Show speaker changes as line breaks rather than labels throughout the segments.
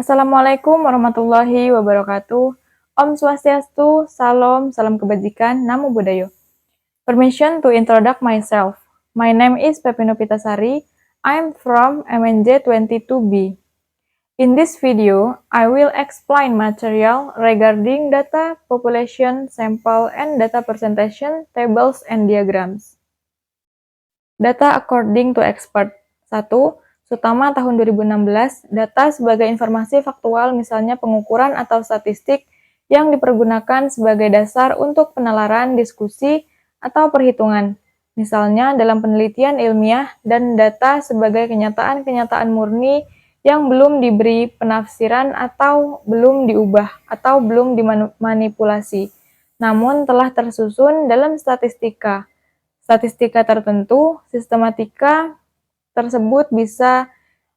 Assalamualaikum warahmatullahi wabarakatuh. Om Swastiastu, Salam, Salam Kebajikan, Namo Buddhaya. Permission to introduce myself. My name is Pepino Pitasari. I'm from MNJ 22B. In this video, I will explain material regarding data population, sample, and data presentation, tables, and diagrams. Data according to expert. 1. Sutama tahun 2016, data sebagai informasi faktual misalnya pengukuran atau statistik yang dipergunakan sebagai dasar untuk penalaran, diskusi, atau perhitungan. Misalnya dalam penelitian ilmiah dan data sebagai kenyataan-kenyataan murni yang belum diberi penafsiran atau belum diubah atau belum dimanipulasi, namun telah tersusun dalam statistika tertentu, sistematika tersebut bisa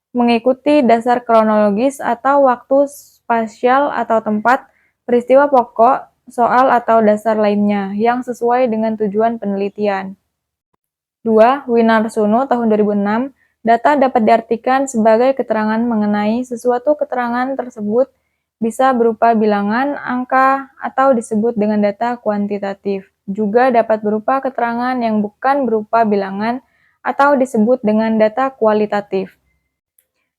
mengikuti dasar kronologis atau waktu spasial atau tempat, peristiwa pokok, soal atau dasar lainnya yang sesuai dengan tujuan penelitian. 2. Winarsono tahun 2006, data dapat diartikan sebagai keterangan mengenai sesuatu. Keterangan tersebut bisa berupa bilangan, angka, atau disebut dengan data kuantitatif. Juga dapat berupa keterangan yang bukan berupa bilangan atau disebut dengan data kualitatif.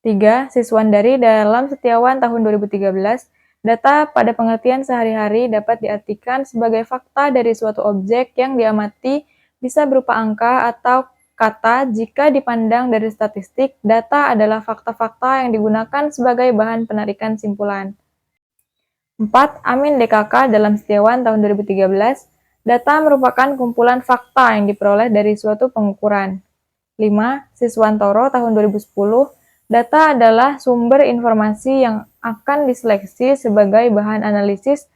3. Siswandari dalam Setiawan tahun 2013, data pada pengertian sehari-hari dapat diartikan sebagai fakta dari suatu objek yang diamati, bisa berupa angka atau kata. Jika dipandang dari statistik, data adalah fakta-fakta yang digunakan sebagai bahan penarikan simpulan. 4. Amin DKK dalam Setiawan tahun 2013, data merupakan kumpulan fakta yang diperoleh dari suatu pengukuran. 5. Siswantoro tahun 2010, data adalah sumber informasi yang akan diseleksi sebagai bahan analisis.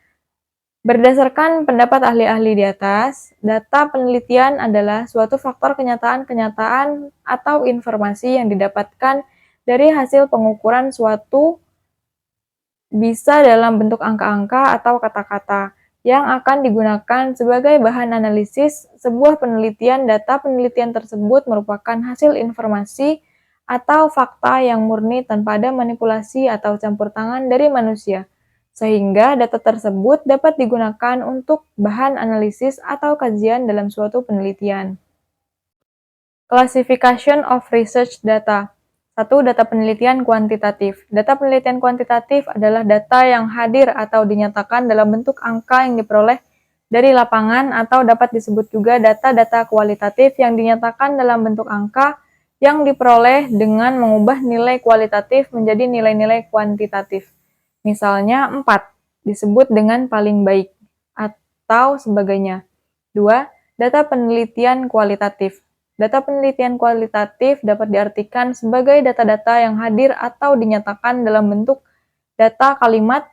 Berdasarkan pendapat ahli-ahli di atas, data penelitian adalah suatu faktor kenyataan-kenyataan atau informasi yang didapatkan dari hasil pengukuran suatu, bisa dalam bentuk angka-angka atau kata-kata, yang akan digunakan sebagai bahan analisis sebuah penelitian. Data penelitian tersebut merupakan hasil informasi atau fakta yang murni tanpa ada manipulasi atau campur tangan dari manusia, sehingga data tersebut dapat digunakan untuk bahan analisis atau kajian dalam suatu penelitian. Classification of research data. 1. Data penelitian kuantitatif. Data penelitian kuantitatif adalah data yang hadir atau dinyatakan dalam bentuk angka yang diperoleh dari lapangan, atau dapat disebut juga data-data kualitatif yang dinyatakan dalam bentuk angka yang diperoleh dengan mengubah nilai kualitatif menjadi nilai-nilai kuantitatif. Misalnya 4, disebut dengan paling baik, atau sebagainya. 2. Data penelitian kualitatif. Data penelitian kualitatif dapat diartikan sebagai data-data yang hadir atau dinyatakan dalam bentuk data kalimat,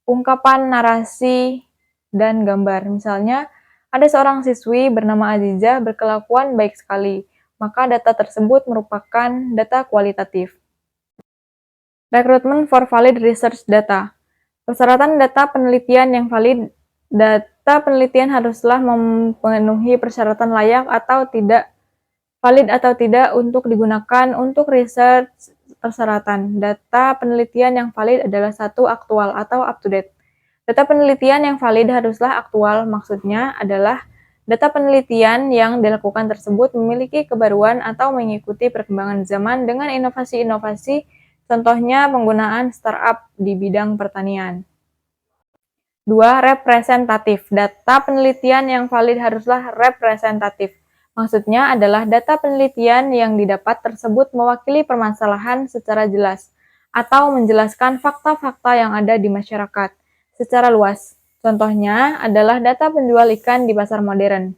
ungkapan, narasi, dan gambar. Misalnya, ada seorang siswi bernama Aziza berkelakuan baik sekali, maka data tersebut merupakan data kualitatif. Recruitment for valid research data. Persyaratan data penelitian yang valid. Data penelitian haruslah memenuhi persyaratan layak atau tidak, valid atau tidak untuk digunakan untuk riset. Persyaratan data penelitian yang valid adalah 1. Aktual atau up to date. Data penelitian yang valid haruslah aktual, maksudnya adalah data penelitian yang dilakukan tersebut memiliki kebaruan atau mengikuti perkembangan zaman dengan inovasi-inovasi, contohnya penggunaan startup di bidang pertanian. 2. Representatif. Data penelitian yang valid haruslah representatif. Maksudnya adalah data penelitian yang didapat tersebut mewakili permasalahan secara jelas atau menjelaskan fakta-fakta yang ada di masyarakat secara luas. Contohnya adalah data penjual ikan di pasar modern.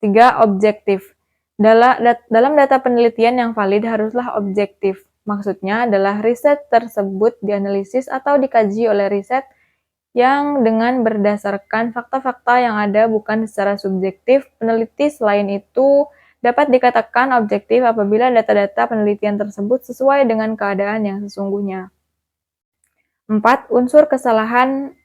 3. Objektif. Dalam data penelitian yang valid haruslah objektif. Maksudnya adalah riset tersebut dianalisis atau dikaji oleh riset yang dengan berdasarkan fakta-fakta yang ada, bukan secara subjektif. Peneliti selain itu dapat dikatakan objektif apabila data-data penelitian tersebut sesuai dengan keadaan yang sesungguhnya. 4. Unsur kesalahan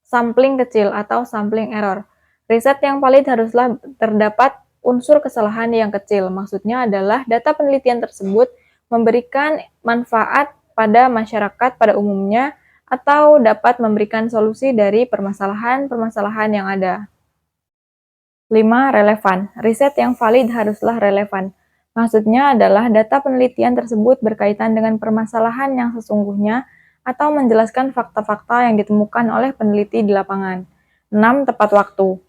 sampling kecil atau sampling error. Riset yang valid haruslah terdapat unsur kesalahan yang kecil. Maksudnya adalah data penelitian tersebut memberikan manfaat pada masyarakat pada umumnya atau dapat memberikan solusi dari permasalahan-permasalahan yang ada. 5. Relevan. Riset yang valid haruslah relevan. Maksudnya adalah data penelitian tersebut berkaitan dengan permasalahan yang sesungguhnya atau menjelaskan fakta-fakta yang ditemukan oleh peneliti di lapangan. 6. Tepat waktu.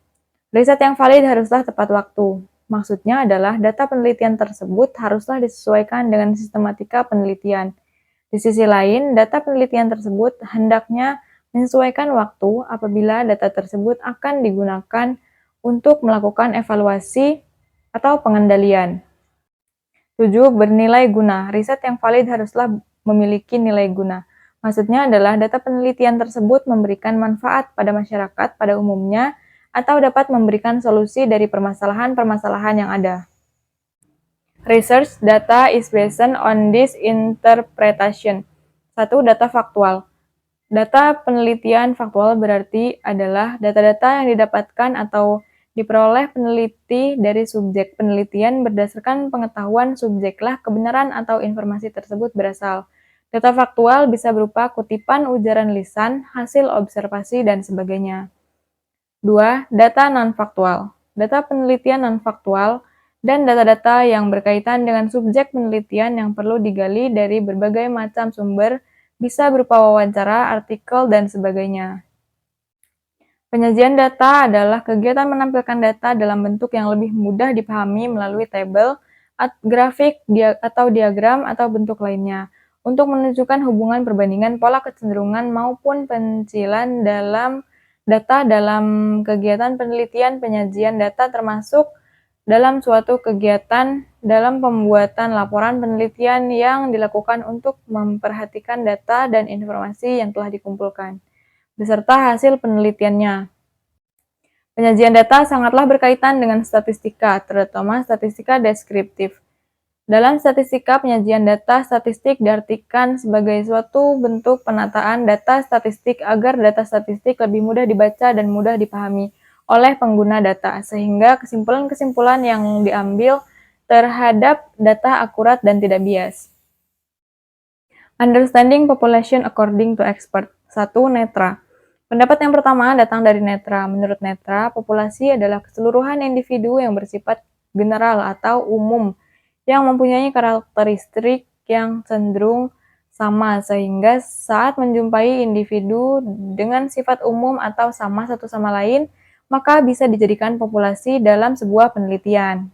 Riset yang valid haruslah tepat waktu. Maksudnya adalah data penelitian tersebut haruslah disesuaikan dengan sistematika penelitian. Di sisi lain, data penelitian tersebut hendaknya menyesuaikan waktu apabila data tersebut akan digunakan untuk melakukan evaluasi atau pengendalian. 7. Bernilai guna. Riset yang valid haruslah memiliki nilai guna. Maksudnya adalah data penelitian tersebut memberikan manfaat pada masyarakat pada umumnya atau dapat memberikan solusi dari permasalahan-permasalahan yang ada. Research data is based on this interpretation. 1. Data faktual. Data penelitian faktual berarti adalah data-data yang didapatkan atau diperoleh peneliti dari subjek penelitian berdasarkan pengetahuan subjeklah kebenaran atau informasi tersebut berasal. Data faktual bisa berupa kutipan ujaran lisan, hasil observasi, dan sebagainya. 2. Data non-faktual. Data penelitian non-faktual dan data-data yang berkaitan dengan subjek penelitian yang perlu digali dari berbagai macam sumber, bisa berupa wawancara, artikel, dan sebagainya. Penyajian data adalah kegiatan menampilkan data dalam bentuk yang lebih mudah dipahami melalui tabel, grafik, atau diagram, atau bentuk lainnya, untuk menunjukkan hubungan perbandingan pola kecenderungan maupun pencilan dalam data dalam kegiatan penelitian. Penyajian data termasuk dalam suatu kegiatan dalam pembuatan laporan penelitian yang dilakukan untuk memperhatikan data dan informasi yang telah dikumpulkan, beserta hasil penelitiannya. Penyajian data sangatlah berkaitan dengan statistika, terutama statistika deskriptif. Dalam statistika, penyajian data statistik diartikan sebagai suatu bentuk penataan data statistik agar data statistik lebih mudah dibaca dan mudah dipahami oleh pengguna data, sehingga kesimpulan-kesimpulan yang diambil terhadap data akurat dan tidak bias. Understanding population according to expert. 1. Netra. Pendapat yang pertama datang dari Netra. Menurut Netra, populasi adalah keseluruhan individu yang bersifat general atau umum, yang mempunyai karakteristik yang cenderung sama, sehingga saat menjumpai individu dengan sifat umum atau sama satu sama lain, maka bisa dijadikan populasi dalam sebuah penelitian.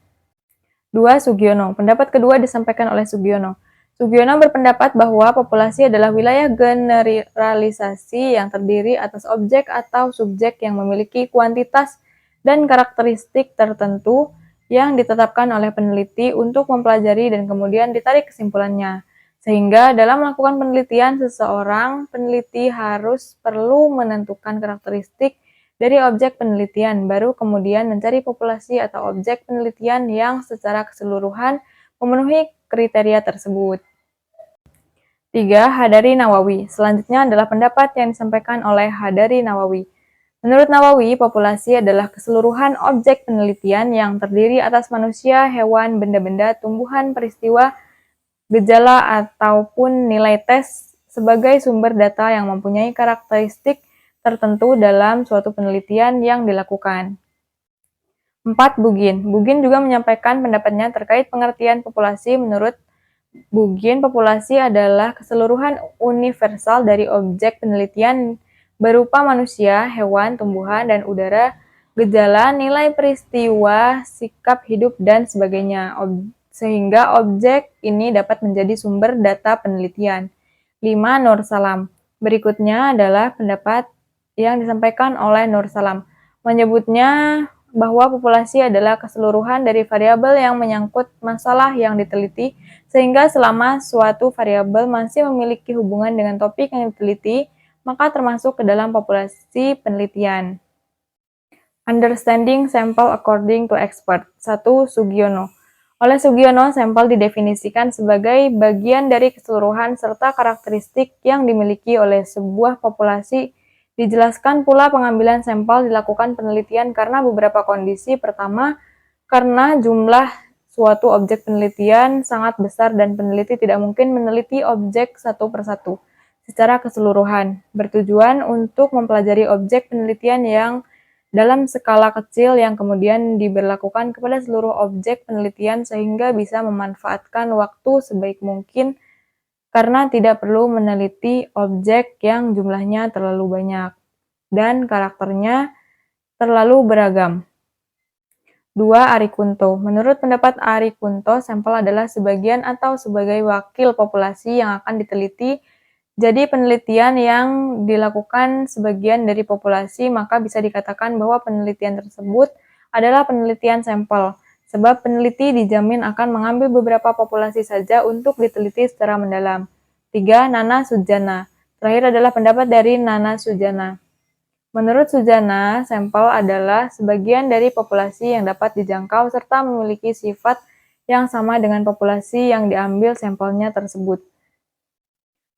2. Sugiono. Pendapat kedua disampaikan oleh Sugiono. Sugiono berpendapat bahwa populasi adalah wilayah generalisasi yang terdiri atas objek atau subjek yang memiliki kuantitas dan karakteristik tertentu yang ditetapkan oleh peneliti untuk mempelajari dan kemudian ditarik kesimpulannya. Sehingga dalam melakukan penelitian, seseorang peneliti harus perlu menentukan karakteristik dari objek penelitian, baru kemudian mencari populasi atau objek penelitian yang secara keseluruhan memenuhi kriteria tersebut. 3. Hadari Nawawi. Selanjutnya adalah pendapat yang disampaikan oleh Hadari Nawawi. Menurut Nawawi, populasi adalah keseluruhan objek penelitian yang terdiri atas manusia, hewan, benda-benda, tumbuhan, peristiwa, gejala, ataupun nilai tes sebagai sumber data yang mempunyai karakteristik tertentu dalam suatu penelitian yang dilakukan. 4. Bugin. Bugin juga menyampaikan pendapatnya terkait pengertian populasi. Menurut Bugin, populasi adalah keseluruhan universal dari objek penelitian berupa manusia, hewan, tumbuhan, dan udara, gejala, nilai peristiwa, sikap hidup, dan sebagainya, sehingga objek ini dapat menjadi sumber data penelitian. 5. Nur Salam. Berikutnya adalah pendapat yang disampaikan oleh Nur Salam, menyebutnya bahwa populasi adalah keseluruhan dari variabel yang menyangkut masalah yang diteliti, sehingga selama suatu variabel masih memiliki hubungan dengan topik yang diteliti, maka termasuk ke dalam populasi penelitian. Understanding sample according to expert. 1. Sugiono. Oleh Sugiono, sampel didefinisikan sebagai bagian dari keseluruhan serta karakteristik yang dimiliki oleh sebuah populasi. Dijelaskan pula pengambilan sampel dilakukan penelitian karena beberapa kondisi. Pertama, karena jumlah suatu objek penelitian sangat besar dan peneliti tidak mungkin meneliti objek satu persatu secara keseluruhan, bertujuan untuk mempelajari objek penelitian yang dalam skala kecil yang kemudian diberlakukan kepada seluruh objek penelitian sehingga bisa memanfaatkan waktu sebaik mungkin karena tidak perlu meneliti objek yang jumlahnya terlalu banyak dan karakternya terlalu beragam. 2. Ari Kunto. Menurut pendapat Ari Kunto, sampel adalah sebagian atau sebagai wakil populasi yang akan diteliti. Jadi penelitian yang dilakukan sebagian dari populasi, maka bisa dikatakan bahwa penelitian tersebut adalah penelitian sampel. Sebab peneliti dijamin akan mengambil beberapa populasi saja untuk diteliti secara mendalam. 3. Nana Sujana. Terakhir adalah pendapat dari Nana Sujana. Menurut Sujana, sampel adalah sebagian dari populasi yang dapat dijangkau serta memiliki sifat yang sama dengan populasi yang diambil sampelnya tersebut.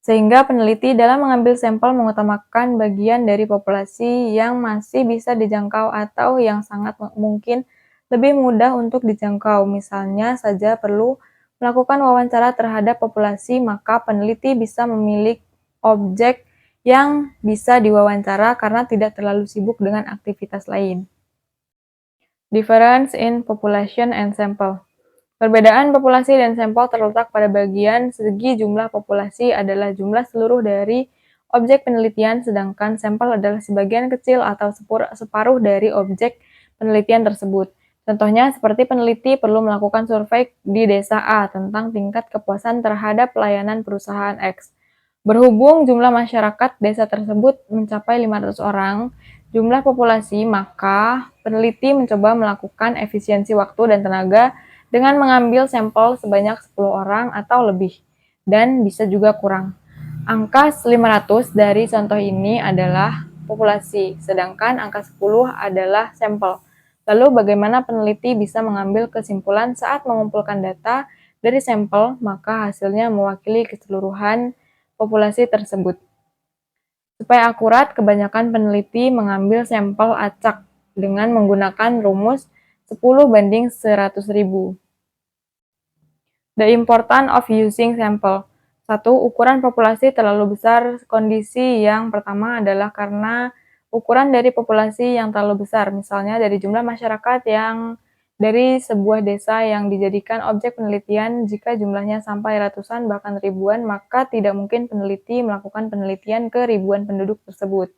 Sehingga peneliti dalam mengambil sampel mengutamakan bagian dari populasi yang masih bisa dijangkau atau yang sangat mungkin lebih mudah untuk dijangkau. Misalnya saja perlu melakukan wawancara terhadap populasi, maka peneliti bisa memilih objek yang bisa diwawancara karena tidak terlalu sibuk dengan aktivitas lain. Difference in population and sample. Perbedaan populasi dan sampel terletak pada bagian segi jumlah populasi adalah jumlah seluruh dari objek penelitian, sedangkan sampel adalah sebagian kecil atau separuh dari objek penelitian tersebut. Contohnya seperti peneliti perlu melakukan survei di desa A tentang tingkat kepuasan terhadap pelayanan perusahaan X. Berhubung jumlah masyarakat desa tersebut mencapai 500 orang, jumlah populasi, maka peneliti mencoba melakukan efisiensi waktu dan tenaga dengan mengambil sampel sebanyak 10 orang atau lebih, dan bisa juga kurang. Angka 500 dari contoh ini adalah populasi, sedangkan angka 10 adalah sampel. Lalu bagaimana peneliti bisa mengambil kesimpulan saat mengumpulkan data dari sampel, maka hasilnya mewakili keseluruhan populasi tersebut. Supaya akurat, kebanyakan peneliti mengambil sampel acak dengan menggunakan rumus 10/100.000. The importance of using sample. 1. Ukuran populasi terlalu besar. Kondisi yang pertama adalah karena ukuran dari populasi yang terlalu besar, misalnya dari jumlah masyarakat yang dari sebuah desa yang dijadikan objek penelitian. Jika jumlahnya sampai ratusan bahkan ribuan, maka tidak mungkin peneliti melakukan penelitian ke ribuan penduduk tersebut.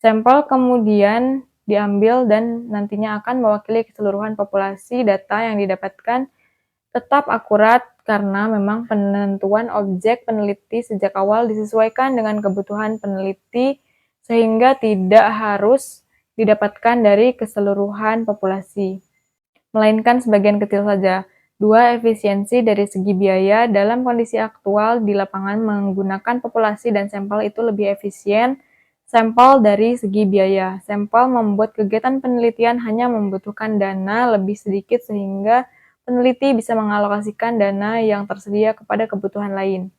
Sampel kemudian diambil dan nantinya akan mewakili keseluruhan populasi. Data yang didapatkan tetap akurat karena memang penentuan objek peneliti sejak awal disesuaikan dengan kebutuhan peneliti sehingga tidak harus didapatkan dari keseluruhan populasi, melainkan sebagian kecil saja. 2. Efisiensi dari segi biaya. Dalam kondisi aktual di lapangan menggunakan populasi dan sampel itu lebih efisien. Sampel dari segi biaya. Sampel membuat kegiatan penelitian hanya membutuhkan dana lebih sedikit sehingga peneliti bisa mengalokasikan dana yang tersedia kepada kebutuhan lain.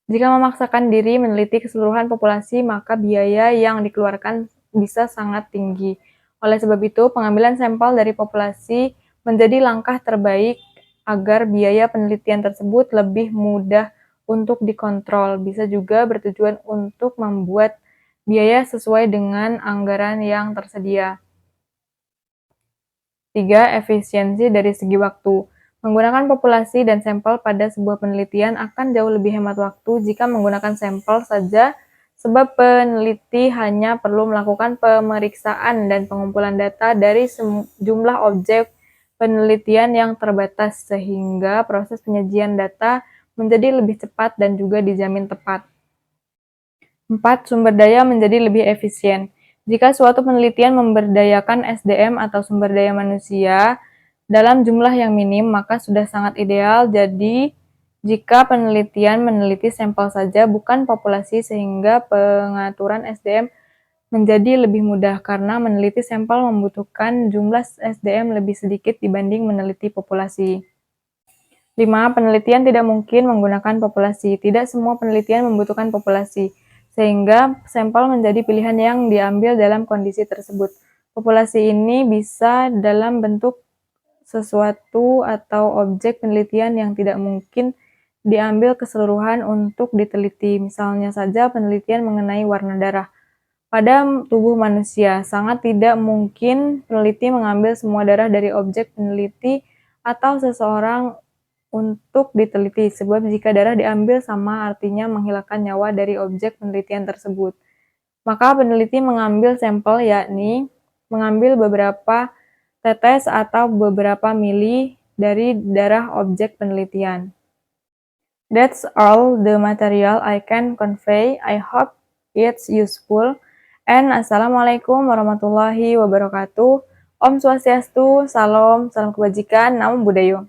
Jika memaksakan diri meneliti keseluruhan populasi, maka biaya yang dikeluarkan bisa sangat tinggi. Oleh sebab itu, pengambilan sampel dari populasi menjadi langkah terbaik agar biaya penelitian tersebut lebih mudah untuk dikontrol. Bisa juga bertujuan untuk membuat biaya sesuai dengan anggaran yang tersedia. 3. Efisiensi dari segi waktu. Menggunakan populasi dan sampel pada sebuah penelitian akan jauh lebih hemat waktu jika menggunakan sampel saja, sebab peneliti hanya perlu melakukan pemeriksaan dan pengumpulan data dari jumlah objek penelitian yang terbatas, sehingga proses penyajian data menjadi lebih cepat dan juga dijamin tepat. 4. Sumber daya menjadi lebih efisien. Jika suatu penelitian memberdayakan SDM atau sumber daya manusia dalam jumlah yang minim, maka sudah sangat ideal. Jadi, jika penelitian meneliti sampel saja, bukan populasi, sehingga pengaturan SDM menjadi lebih mudah karena meneliti sampel membutuhkan jumlah SDM lebih sedikit dibanding meneliti populasi. 5. Penelitian tidak mungkin menggunakan populasi. Tidak semua penelitian membutuhkan populasi, sehingga sampel menjadi pilihan yang diambil dalam kondisi tersebut. Populasi ini bisa dalam bentuk sesuatu atau objek penelitian yang tidak mungkin diambil keseluruhan untuk diteliti. Misalnya saja penelitian mengenai warna darah pada tubuh manusia. Sangat tidak mungkin peneliti mengambil semua darah dari objek peneliti atau seseorang untuk diteliti, sebab jika darah diambil sama artinya menghilangkan nyawa dari objek penelitian tersebut. Maka peneliti mengambil sampel, yakni mengambil beberapa tetes atau beberapa mili dari darah objek penelitian. That's all the material I can convey. I hope it's useful. And Assalamualaikum warahmatullahi wabarakatuh. Om Swastiastu, salam kebajikan, Namo Buddhaya.